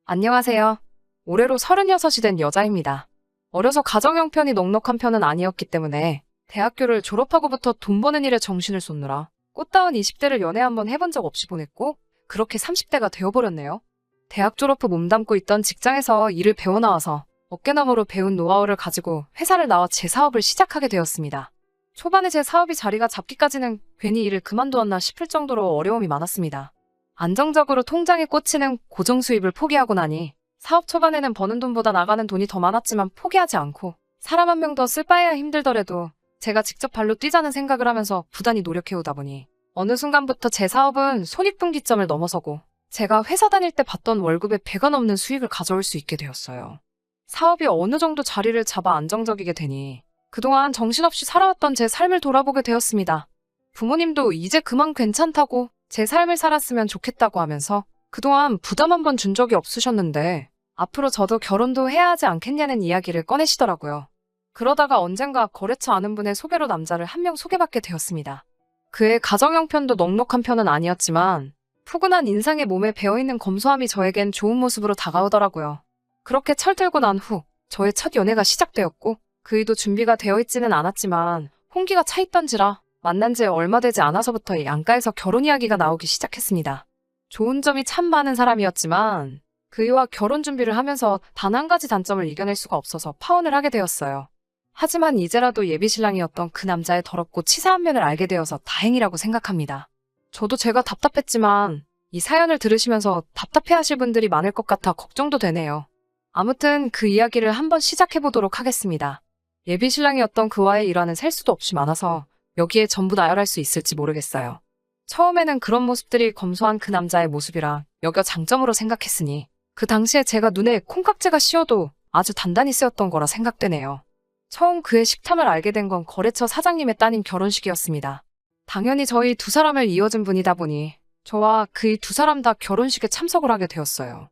안녕하세요. 올해로 36이 된 여자입니다. 어려서 가정 형편이 넉넉한 편은 아니었기 때문에 대학교를 졸업하고부터 돈 버는 일에 정신을 쏟느라 꽃다운 20대를 연애 한번 해본 적 없이 보냈고 그렇게 30대가 되어버렸네요. 대학 졸업 후 몸담고 있던 직장에서 일을 배워나와서 어깨너머로 배운 노하우를 가지고 회사를 나와 제 사업을 시작하게 되었습니다. 초반에 제 사업이 자리가 잡기까지는 괜히 일을 그만두었나 싶을 정도로 어려움이 많았습니다. 안정적으로 통장에 꽂히는 고정 수입을 포기하고 나니 사업 초반에는 버는 돈보다 나가는 돈이 더 많았지만 포기하지 않고 사람 한 명 더 쓸 바에야 힘들더라도 제가 직접 발로 뛰자는 생각을 하면서 부단히 노력해오다 보니 어느 순간부터 제 사업은 손익분기점을 넘어서고 제가 회사 다닐 때 받던 월급의 배가 넘는 수익을 가져올 수 있게 되었어요. 사업이 어느 정도 자리를 잡아 안정적이게 되니 그동안 정신없이 살아왔던 제 삶을 돌아보게 되었습니다. 부모님도 이제 그만 괜찮다고 제 삶을 살았으면 좋겠다고 하면서 그동안 부담 한 번 준 적이 없으셨는데 앞으로 저도 결혼도 해야 하지 않겠냐는 이야기를 꺼내시더라고요. 그러다가 언젠가 거래처 아는 분의 소개로 남자를 한 명 소개받게 되었습니다. 그의 가정 형편도 넉넉한 편은 아니었지만 푸근한 인상에 몸에 배어있는 검소함이 저에겐 좋은 모습으로 다가오더라고요. 그렇게 철들고 난 후 저의 첫 연애가 시작되었고 그이도 준비가 되어 있지는 않았지만 홍기가 차 있던지라 만난 지 얼마 되지 않아서부터 양가에서 결혼 이야기가 나오기 시작했습니다. 좋은 점이 참 많은 사람이었지만 그이와 결혼 준비를 하면서 단 한 가지 단점을 이겨낼 수가 없어서 파혼을 하게 되었어요. 하지만 이제라도 예비신랑이었던 그 남자의 더럽고 치사한 면을 알게 되어서 다행이라고 생각합니다. 저도 제가 답답했지만 이 사연을 들으시면서 답답해하실 분들이 많을 것 같아 걱정도 되네요. 아무튼 그 이야기를 한번 시작해보도록 하겠습니다. 예비신랑이었던 그와의 일화는 셀 수도 없이 많아서 여기에 전부 나열할 수 있을지 모르겠어요. 처음에는 그런 모습들이 검소한 그 남자의 모습이라 여겨 장점으로 생각했으니 그 당시에 제가 눈에 콩깍지가 씌어도 아주 단단히 쓰였던 거라 생각되네요. 처음 그의 식탐을 알게 된 건 거래처 사장님의 따님 결혼식이었습니다. 당연히 저희 두 사람을 이어준 분이다 보니 저와 그이 두 사람 다 결혼식에 참석을 하게 되었어요.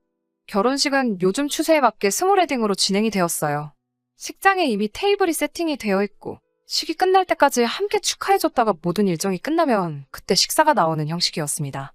결혼식은 요즘 추세에 맞게 스몰웨딩으로 진행이 되었어요. 식장에 이미 테이블이 세팅이 되어 있고 식이 끝날 때까지 함께 축하해줬다가 모든 일정이 끝나면 그때 식사가 나오는 형식이었습니다.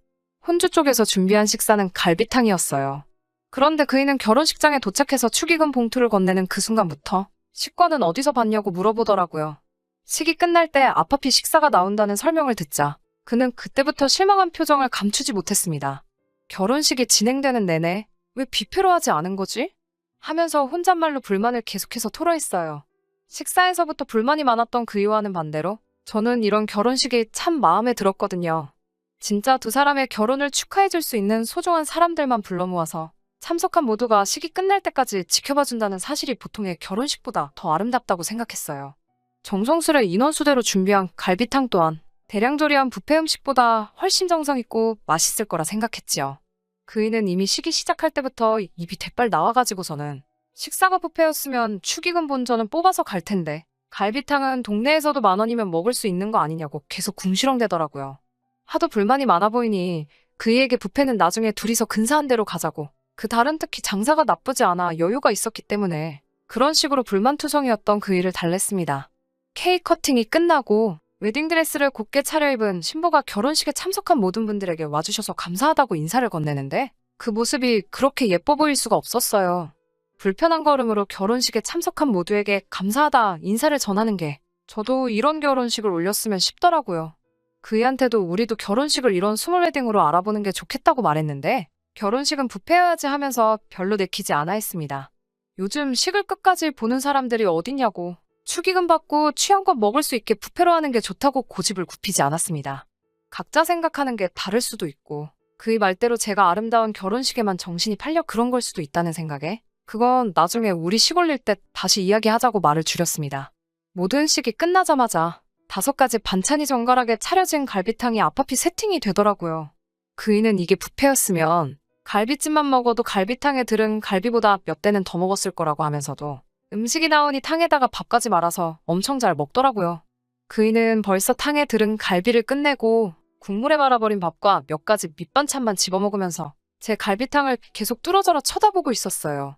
혼주 쪽에서 준비한 식사는 갈비탕이었어요. 그런데 그이는 결혼식장에 도착해서 축의금 봉투를 건네는 그 순간부터 식권은 어디서 봤냐고 물어보더라고요. 식이 끝날 때 앞앞이 식사가 나온다는 설명을 듣자 그는 그때부터 실망한 표정을 감추지 못했습니다. 결혼식이 진행되는 내내 왜 뷔페로 하지 않은 거지? 하면서 혼잣말로 불만을 계속해서 토로했어요. 식사에서부터 불만이 많았던 그이와는 반대로 저는 이런 결혼식이 참 마음에 들었거든요. 진짜 두 사람의 결혼을 축하해줄 수 있는 소중한 사람들만 불러 모아서 참석한 모두가 식이 끝날 때까지 지켜봐준다는 사실이 보통의 결혼식보다 더 아름답다고 생각했어요. 정성스레 인원수대로 준비한 갈비탕 또한 대량 조리한 뷔페 음식보다 훨씬 정성 있고 맛있을 거라 생각했지요. 그이는 이미 식이 시작할 때부터 입이 대빨 나와가지고서는 식사가 뷔페였으면 축의금 본전은 뽑아서 갈 텐데 갈비탕은 동네에서도 10,000원이면 먹을 수 있는 거 아니냐고 계속 궁시렁대더라고요. 하도 불만이 많아 보이니 그이에게 뷔페는 나중에 둘이서 근사한 데로 가자고 그 달은 특히 장사가 나쁘지 않아 여유가 있었기 때문에 그런 식으로 불만투성이었던 그이를 달랬습니다. 케이크 커팅이 끝나고 웨딩드레스를 곱게 차려입은 신부가 결혼식에 참석한 모든 분들에게 와주셔서 감사하다고 인사를 건네는데 그 모습이 그렇게 예뻐 보일 수가 없었어요. 불편한 걸음으로 결혼식에 참석한 모두에게 감사하다 인사를 전하는 게 저도 이런 결혼식을 올렸으면 싶더라고요. 그이한테도 우리도 결혼식을 이런 스몰웨딩으로 알아보는 게 좋겠다고 말했는데 결혼식은 뷔페여야지 하면서 별로 내키지 않아 했습니다. 요즘 식을 끝까지 보는 사람들이 어딨냐고 축의금 받고 취향껏 먹을 수 있게 뷔페로 하는 게 좋다고 고집을 굽히지 않았습니다. 각자 생각하는 게 다를 수도 있고 그의 말대로 제가 아름다운 결혼식에만 정신이 팔려 그런 걸 수도 있다는 생각에 그건 나중에 우리 식 올릴 때 다시 이야기하자고 말을 줄였습니다. 모든 식이 끝나자마자 5가지 반찬이 정갈하게 차려진 갈비탕이 앞앞이 세팅이 되더라고요. 그이는 이게 뷔페였으면 갈비찜만 먹어도 갈비탕에 들은 갈비보다 몇 대는 더 먹었을 거라고 하면서도 음식이 나오니 탕에다가 밥까지 말아서 엄청 잘 먹더라고요. 그이는 벌써 탕에 들은 갈비를 끝내고 국물에 말아버린 밥과 몇 가지 밑반찬만 집어먹으면서 제 갈비탕을 계속 뚫어져라 쳐다보고 있었어요.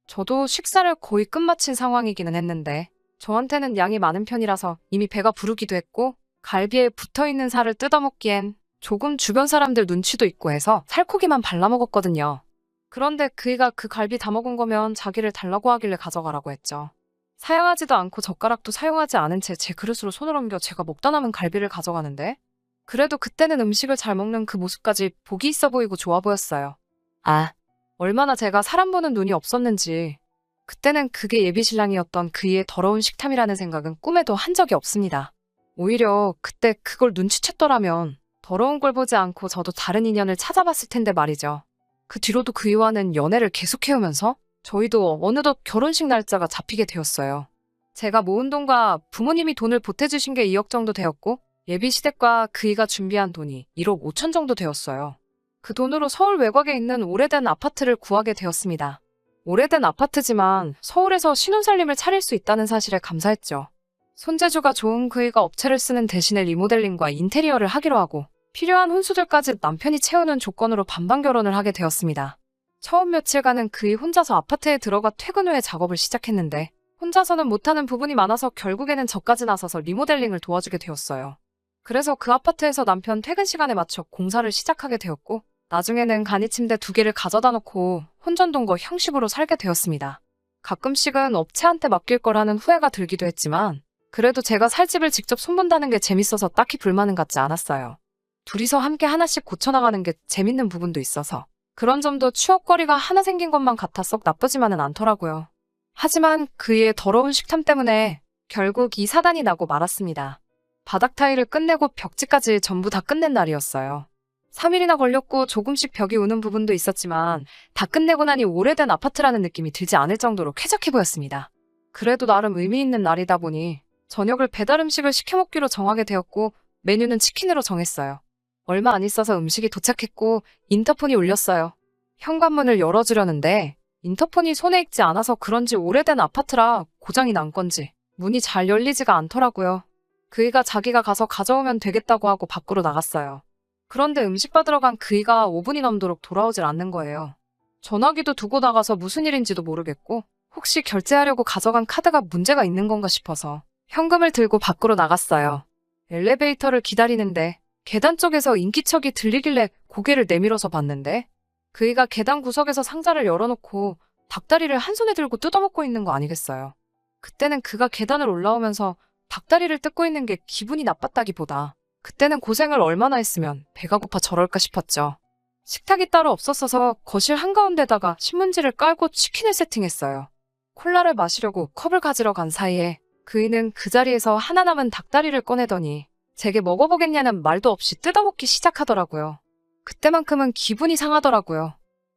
저도 식사를 거의 끝마친 상황이기는 했는데 저한테는 양이 많은 편이라서 이미 배가 부르기도 했고 갈비에 붙어있는 살을 뜯어먹기엔 조금 주변 사람들 눈치도 있고 해서 살코기만 발라먹었거든요. 그런데 그이가 그 갈비 다 먹은 거면 자기를 달라고 하길래 가져가라고 했죠. 사양하지도 않고 젓가락도 사용하지 않은 채 제 그릇으로 손을 옮겨 제가 먹다 남은 갈비를 가져가는데 그래도 그때는 음식을 잘 먹는 그 모습까지 보기 있어 보이고 좋아 보였어요. 아, 얼마나 제가 사람 보는 눈이 없었는지 그때는 그게 예비신랑이었던 그이의 더러운 식탐이라는 생각은 꿈에도 한 적이 없습니다. 오히려 그때 그걸 눈치챘더라면 더러운 걸 보지 않고 저도 다른 인연을 찾아봤을 텐데 말이죠. 그 뒤로도 그이와는 연애를 계속해오면서 저희도 어느덧 결혼식 날짜가 잡히게 되었어요. 제가 모은 돈과 부모님이 돈을 보태주신 게 2억 정도 되었고 예비 시댁과 그이가 준비한 돈이 1억 5천 정도 되었어요. 그 돈으로 서울 외곽에 있는 오래된 아파트를 구하게 되었습니다. 오래된 아파트지만 서울에서 신혼살림을 차릴 수 있다는 사실에 감사했죠. 손재주가 좋은 그이가 업체를 쓰는 대신에 리모델링과 인테리어를 하기로 하고 필요한 혼수들까지 남편이 채우는 조건으로 반반 결혼을 하게 되었습니다. 처음 며칠간은 그이 혼자서 아파트에 들어가 퇴근 후에 작업을 시작했는데 혼자서는 못하는 부분이 많아서 결국에는 저까지 나서서 리모델링을 도와주게 되었어요. 그래서 그 아파트에서 남편 퇴근 시간에 맞춰 공사를 시작하게 되었고 나중에는 간이 침대 2개를 가져다 놓고 혼전동거 형식으로 살게 되었습니다. 가끔씩은 업체한테 맡길 거라는 후회가 들기도 했지만 그래도 제가 살 집을 직접 손본다는 게 재밌어서 딱히 불만은 갖지 않았어요. 둘이서 함께 하나씩 고쳐나가는 게 재밌는 부분도 있어서 그런 점도 추억거리가 하나 생긴 것만 같아 썩 나쁘지만은 않더라고요. 하지만 그의 더러운 식탐 때문에 결국 이 사단이 나고 말았습니다. 바닥 타일을 끝내고 벽지까지 전부 다 끝낸 날이었어요. 3일이나 걸렸고 조금씩 벽이 우는 부분도 있었지만 다 끝내고 나니 오래된 아파트라는 느낌이 들지 않을 정도로 쾌적해 보였습니다. 그래도 나름 의미 있는 날이다 보니 저녁을 배달 음식을 시켜 먹기로 정하게 되었고 메뉴는 치킨으로 정했어요. 얼마 안 있어서 음식이 도착했고 인터폰이 울렸어요. 현관문을 열어주려는데 인터폰이 손에 익지 않아서 그런지 오래된 아파트라 고장이 난 건지 문이 잘 열리지가 않더라고요. 그이가 자기가 가서 가져오면 되겠다고 하고 밖으로 나갔어요. 그런데 음식 받으러 간 그이가 5분이 넘도록 돌아오질 않는 거예요. 전화기도 두고 나가서 무슨 일인지도 모르겠고 혹시 결제하려고 가져간 카드가 문제가 있는 건가 싶어서 현금을 들고 밖으로 나갔어요. 엘리베이터를 기다리는데 계단 쪽에서 인기척이 들리길래 고개를 내밀어서 봤는데 그이가 계단 구석에서 상자를 열어놓고 닭다리를 한 손에 들고 뜯어먹고 있는 거 아니겠어요. 그때는 그가 계단을 올라오면서 닭다리를 뜯고 있는 게 기분이 나빴다기보다 그때는 고생을 얼마나 했으면 배가 고파 저럴까 싶었죠. 식탁이 따로 없었어서 거실 한가운데다가 신문지를 깔고 치킨을 세팅했어요. 콜라를 마시려고 컵을 가지러 간 사이에 그이는 그 자리에서 하나 남은 닭다리를 꺼내더니 제게 먹어보겠냐는 말도 없이 뜯어먹기 시작하더라고요. 그때만큼은 기분이 상하더라고요.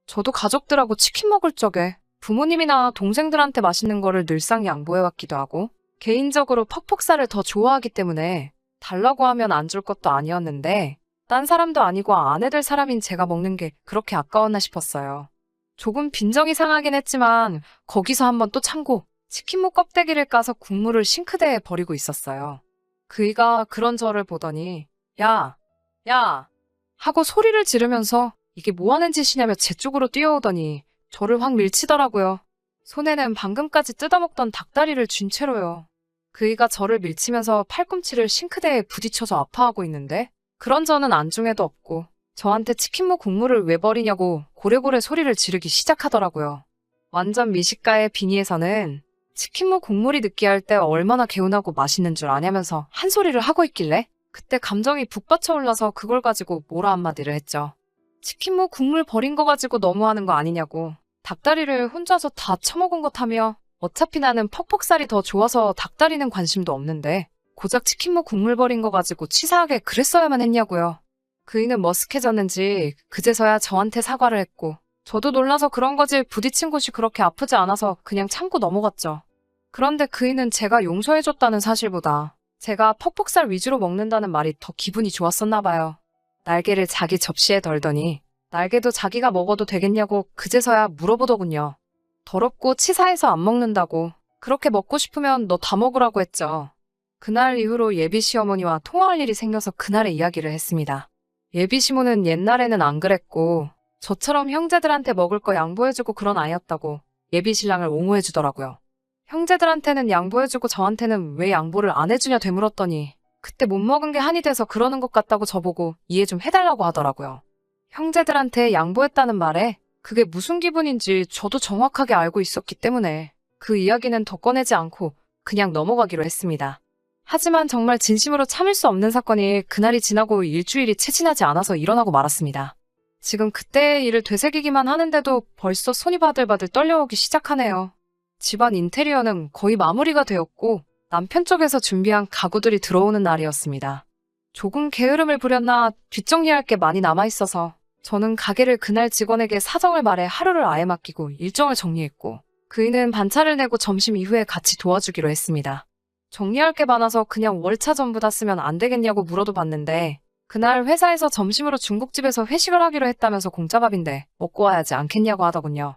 저도 가족들하고 치킨 먹을 적에 부모님이나 동생들한테 맛있는 거를 늘상 양보해왔기도 하고 개인적으로 퍽퍽살을 더 좋아하기 때문에 달라고 하면 안 줄 것도 아니었는데 딴 사람도 아니고 아내 될 사람인 제가 먹는 게 그렇게 아까웠나 싶었어요. 조금 빈정이 상하긴 했지만 거기서 한번 또 참고 치킨무 껍데기를 까서 국물을 싱크대에 버리고 있었어요. 그이가 그런 저를 보더니 야! 야! 하고 소리를 지르면서 이게 뭐하는 짓이냐며 제 쪽으로 뛰어오더니 저를 확 밀치더라고요. 손에는 방금까지 뜯어먹던 닭다리를 쥔 채로요. 그이가 저를 밀치면서 팔꿈치를 싱크대에 부딪혀서 아파하고 있는데 그런 저는 안중에도 없고 저한테 치킨무 국물을 왜 버리냐고 고래고래 소리를 지르기 시작하더라고요. 완전 미식가의 비니에서는 치킨무 국물이 느끼할 때 얼마나 개운하고 맛있는 줄 아냐면서 한 소리를 하고 있길래 그때 감정이 북받쳐 올라서 그걸 가지고 뭐라 한마디를 했죠. 치킨무 국물 버린 거 가지고 너무하는 거 아니냐고. 닭다리를 혼자서 다 처먹은 것 하며 어차피 나는 퍽퍽살이 더 좋아서 닭다리는 관심도 없는데 고작 치킨무 국물 버린 거 가지고 치사하게 그랬어야만 했냐고요. 그이는 머쓱해졌는지 그제서야 저한테 사과를 했고 저도 놀라서 그런 거지 부딪힌 곳이 그렇게 아프지 않아서 그냥 참고 넘어갔죠. 그런데 그이는 제가 용서해줬다는 사실보다 제가 퍽퍽살 위주로 먹는다는 말이 더 기분이 좋았었나 봐요. 날개를 자기 접시에 덜더니 날개도 자기가 먹어도 되겠냐고 그제서야 물어보더군요. 더럽고 치사해서 안 먹는다고 그렇게 먹고 싶으면 너 다 먹으라고 했죠. 그날 이후로 예비 시어머니와 통화할 일이 생겨서 그날의 이야기를 했습니다. 예비 시모는 옛날에는 안 그랬고 저처럼 형제들한테 먹을 거 양보해주고 그런 아이였다고 예비 신랑을 옹호해주더라고요. 형제들한테는 양보해주고 저한테는 왜 양보를 안 해주냐 되물었더니 그때 못 먹은 게 한이 돼서 그러는 것 같다고 저보고 이해 좀 해달라고 하더라고요. 형제들한테 양보했다는 말에 그게 무슨 기분인지 저도 정확하게 알고 있었기 때문에 그 이야기는 더 꺼내지 않고 그냥 넘어가기로 했습니다. 하지만 정말 진심으로 참을 수 없는 사건이 그날이 지나고 일주일이 채 지나지 않아서 일어나고 말았습니다. 지금 그때의 일을 되새기기만 하는데도 벌써 손이 바들바들 떨려오기 시작하네요. 집안 인테리어는 거의 마무리가 되었고 남편 쪽에서 준비한 가구들이 들어오는 날이었습니다. 조금 게으름을 부렸나 뒷정리할 게 많이 남아있어서 저는 가게를 그날 직원에게 사정을 말해 하루를 아예 맡기고 일정을 정리했고 그이는 반차를 내고 점심 이후에 같이 도와주기로 했습니다. 정리할 게 많아서 그냥 월차 전부 다 쓰면 안 되겠냐고 물어도 봤는데 그날 회사에서 점심으로 중국집에서 회식을 하기로 했다면서 공짜밥인데 먹고 와야지 않겠냐고 하더군요.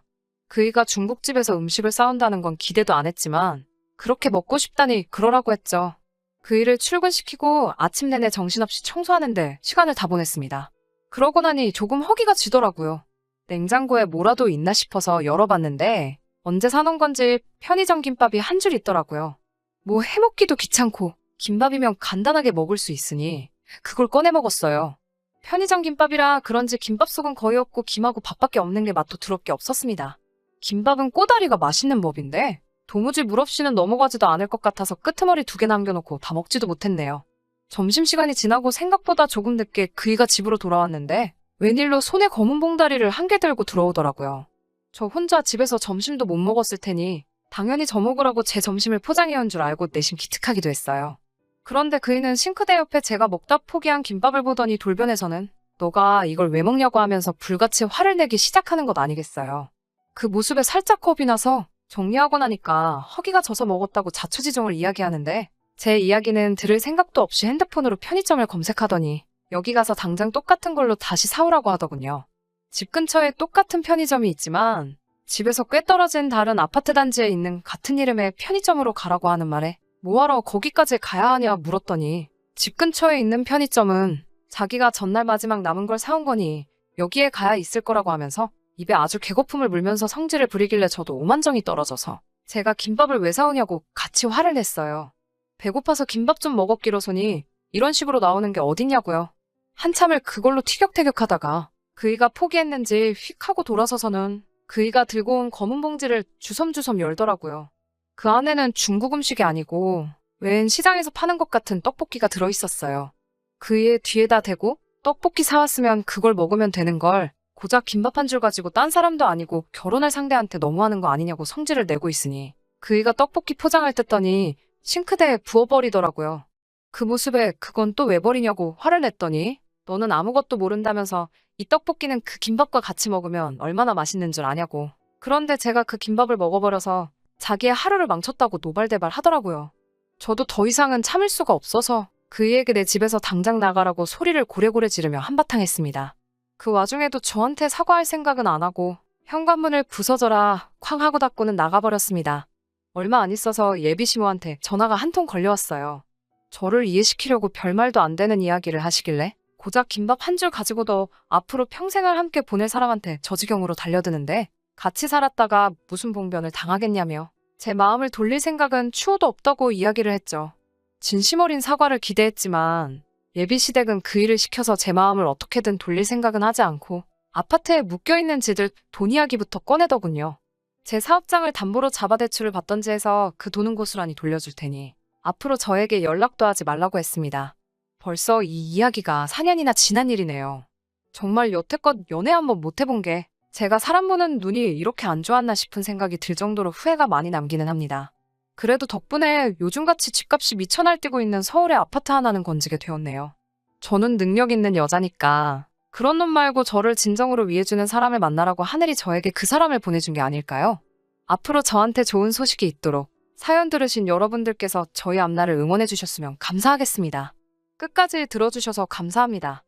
그이가 중국집에서 음식을 싸운다는 건 기대도 안 했지만 그렇게 먹고 싶다니 그러라고 했죠. 그이를 출근시키고 아침 내내 정신없이 청소하는데 시간을 다 보냈습니다. 그러고 나니 조금 허기가 지더라고요. 냉장고에 뭐라도 있나 싶어서 열어봤는데 언제 사놓은 건지 편의점 김밥이 한 줄 있더라고요. 뭐 해먹기도 귀찮고 김밥이면 간단하게 먹을 수 있으니 그걸 꺼내 먹었어요. 편의점 김밥이라 그런지 김밥 속은 거의 없고 김하고 밥밖에 없는 게 맛도 더럽게 없었습니다. 김밥은 꼬다리가 맛있는 법인데 도무지 물 없이는 넘어가지도 않을 것 같아서 끄트머리 2개 남겨놓고 다 먹지도 못했네요. 점심시간이 지나고 생각보다 조금 늦게 그이가 집으로 돌아왔는데 웬일로 손에 검은 봉다리를 1개 들고 들어오더라고요. 저 혼자 집에서 점심도 못 먹었을 테니 당연히 저 먹으라고 제 점심을 포장해온 줄 알고 내심 기특하기도 했어요. 그런데 그이는 싱크대 옆에 제가 먹다 포기한 김밥을 보더니 돌변해서는 너가 이걸 왜 먹냐고 하면서 불같이 화를 내기 시작하는 것 아니겠어요. 그 모습에 살짝 겁이 나서 정리하고 나니까 허기가 져서 먹었다고 자초지종을 이야기하는데 제 이야기는 들을 생각도 없이 핸드폰으로 편의점을 검색하더니 여기 가서 당장 똑같은 걸로 다시 사오라고 하더군요. 집 근처에 똑같은 편의점이 있지만 집에서 꽤 떨어진 다른 아파트 단지에 있는 같은 이름의 편의점으로 가라고 하는 말에 뭐하러 거기까지 가야 하냐 물었더니 집 근처에 있는 편의점은 자기가 전날 마지막 남은 걸 사온 거니 여기에 가야 있을 거라고 하면서 입에 아주 개거품을 물면서 성질을 부리길래 저도 오만정이 떨어져서 제가 김밥을 왜 사오냐고 같이 화를 냈어요. 배고파서 김밥 좀 먹었기로서니 이런 식으로 나오는 게 어딨냐고요. 한참을 그걸로 티격태격하다가 그이가 포기했는지 휙 하고 돌아서서는 그이가 들고 온 검은 봉지를 주섬주섬 열더라고요. 그 안에는 중국 음식이 아니고 웬 시장에서 파는 것 같은 떡볶이가 들어있었어요. 그이의 뒤에다 대고 떡볶이 사왔으면 그걸 먹으면 되는 걸 고작 김밥 한 줄 가지고 딴 사람도 아니고 결혼할 상대한테 너무하는 거 아니냐고 성질을 내고 있으니 그이가 떡볶이 포장을 뜯더니 싱크대에 부어버리더라고요. 그 모습에 그건 또 왜 버리냐고 화를 냈더니 너는 아무것도 모른다면서 이 떡볶이는 그 김밥과 같이 먹으면 얼마나 맛있는 줄 아냐고. 그런데 제가 그 김밥을 먹어버려서 자기의 하루를 망쳤다고 노발대발 하더라고요. 저도 더 이상은 참을 수가 없어서 그이에게 내 집에서 당장 나가라고 소리를 고래고래 지르며 한바탕 했습니다. 그 와중에도 저한테 사과할 생각은 안 하고 현관문을 부서져라 쾅 하고 닫고는 나가버렸습니다. 얼마 안 있어서 예비시모한테 전화가 한 통 걸려왔어요. 저를 이해시키려고 별말도 안 되는 이야기를 하시길래 고작 김밥 한 줄 가지고도 앞으로 평생을 함께 보낼 사람한테 저 지경으로 달려드는데 같이 살았다가 무슨 봉변을 당하겠냐며 제 마음을 돌릴 생각은 추호도 없다고 이야기를 했죠. 진심 어린 사과를 기대했지만 예비시댁은 그 일을 시켜서 제 마음을 어떻게든 돌릴 생각은 하지 않고 아파트에 묶여있는 지들 돈 이야기부터 꺼내더군요. 제 사업장을 담보로 잡아 대출을 받던지 해서 그 돈은 고스란히 돌려줄 테니 앞으로 저에게 연락도 하지 말라고 했습니다. 벌써 이 이야기가 4년이나 지난 일이네요. 정말 여태껏 연애 한번 못 해본 게 제가 사람 보는 눈이 이렇게 안 좋았나 싶은 생각이 들 정도로 후회가 많이 남기는 합니다. 그래도 덕분에 요즘같이 집값이 미쳐 날뛰고 있는 서울의 아파트 하나는 건지게 되었네요. 저는 능력 있는 여자니까 그런 놈 말고 저를 진정으로 위해주는 사람을 만나라고 하늘이 저에게 그 사람을 보내준 게 아닐까요? 앞으로 저한테 좋은 소식이 있도록 사연 들으신 여러분들께서 저희 앞날을 응원해 주셨으면 감사하겠습니다. 끝까지 들어주셔서 감사합니다.